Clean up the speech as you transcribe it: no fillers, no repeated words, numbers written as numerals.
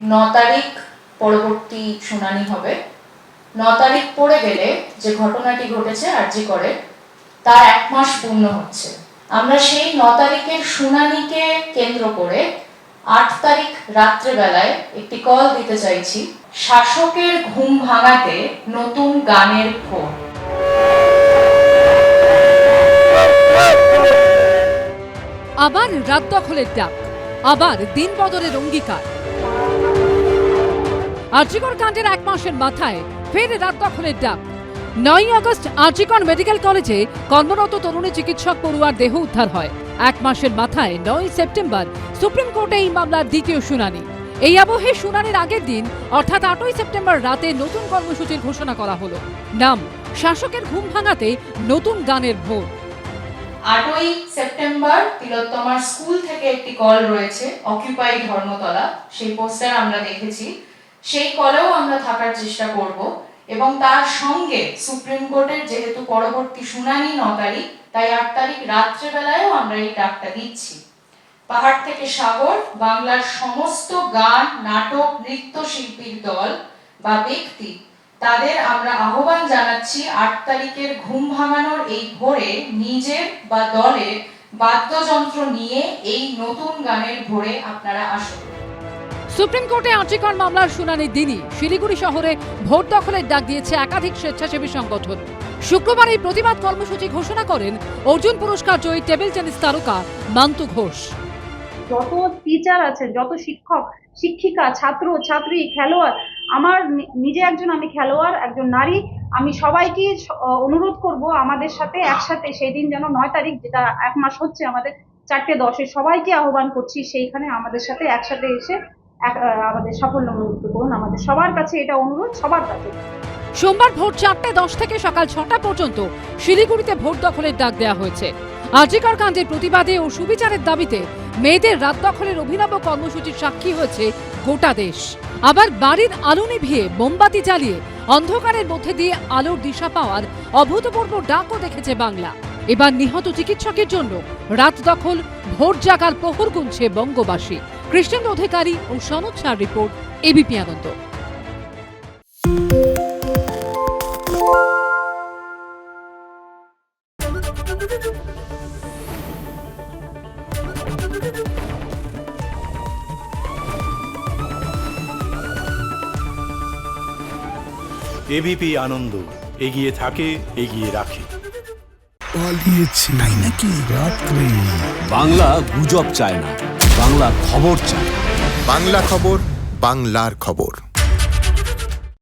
9 তারিখ পরবর্তী শুনানি হবে। 9 তারিখ পড়ে গেলে যে ঘটনাটি ঘটেছে আরজি করে তার 1 মাস পূর্ণ হচ্ছে। আমরা সেই 9 তারিখের শুনানিকে কেন্দ্র করে 8 তারিখ রাত্রেবেলায় একটি কল দিতে চাইছি। শাসকের ঘুম ভাঙাতে নতুন গানের ভোর। আবার রাত দখলের ডাক, আবার দিন বদলের অঙ্গীকার। আরজিকর কাণ্ডের 1 মাসের মাথায় ফের রাত দখলের ডাক। 9 আগস্ট আরজিকর মেডিকেল কলেজে কর্মরত তরুণী চিকিৎসক পড়ুয়ার দেহ উদ্ধার হয়। 1 মাসের মাথায় 9 সেপ্টেম্বর সুপ্রিম কোর্টে এই মামলার দ্বিতীয় শুনানি। এই আবহে শুনানির আগের দিন অর্থাৎ 8 সেপ্টেম্বর রাতে নতুন কর্মসূচির ঘোষণা করা হলো। নাম, শাসকের ঘুম ভাঙাতে নতুন গানের ভোর। 8 সেপ্টেম্বর তিলোত্তমার স্কুল থেকে একটি কল রয়েছে, অকিউপাই ধর্মতলা। সেই পোস্টার আমরা দেখেছি, সেই কলেও আমরা থাকার চেষ্টা করব এবং তার সঙ্গে সুপ্রিম কোর্টের যেহেতু পরবর্তী শুনানি 9 তারিখ, তাই 8 তারিখ রাত্রেবেলায়ও আমরা এই ডাকটা দিচ্ছি। পাহাড় থেকে সাগর বাংলার সমস্ত গান, নাটক, নৃত্যশিল্পীর দল বা ব্যক্তি, তাদের আমরা আহ্বান জানাচ্ছি 8 তারিখের ঘুম ভাঙানোর এই ভোরে নিজের বা দলের বাদ্যযন্ত্র নিয়ে এই নতুন গানের ভোরে আপনারা আসুন। সুপ্রিম কোর্টে আরজিকর মামলার শুনানির দিনই শিলিগুড়ি শহরে ভোট দখলের ডাক দিয়েছে একাধিক স্বেচ্ছাসেবী সংগঠন। শুক্রবার এই প্রতিবাদ কর্মসূচি ঘোষণা করেন অর্জুন পুরস্কার জয়ী টেবিল টেনিস তারকা মান্তু ঘোষ। যত টিচার আছে, যত শিক্ষক, শিক্ষিকা, ছাত্র, ছাত্রী, খেলোয়াড়, আমার নিজে আমি খেলোয়াড়, একজন নারী, আমি সবাইকে অনুরোধ করব আমাদের সাথে একসাথে সেই দিন যেন 9 তারিখ, যেটা 1 মাস হচ্ছে আমাদের 4:10 সবাইকে আহ্বান করছি সেইখানে আমাদের সাথে একসাথে এসে আমাদের সাফল্যমণ্ডিত করুন। আমাদের সবার কাছে এটা অনুরোধ, সবার কাছে। সোমবার ভোর 4:10 থেকে সকাল 6টা পর্যন্ত শিলিগুড়িতে ভোট দখলের ডাক দেওয়া হয়েছে। আরজিকর কাণ্ডের প্রতিবাদে ও সুবিচারের দাবিতে মেয়েদের রাত দখলের অভিনব কর্মসূচির সাক্ষী হয়েছে গোটা দেশ। আবার বাড়ির আলো নিভিয়ে মোমবাতি জ্বালিয়ে অন্ধকারের মধ্যে দিয়ে আলোর দিশা পাওয়ার অভূতপূর্ব ডাকও দেখেছে বাংলা। এবার নিহত চিকিৎসকের জন্য রাত দখল, ভোট জাগার প্রহর গুনছে বঙ্গবাসী। কৃষ্ণেন্দ্র অধিকারী ও সনদ শাহর রিপোর্ট, এবিপি আনন্দ। এবিপি আনন্দ, এগিয়ে থাকে, এগিয়ে রাখে। পালিয়েছে তাই নাকি? রাত্রে বাংলা গুজব চায় না, বাংলা খবর চায়। বাংলা খবর, বাংলার খবর।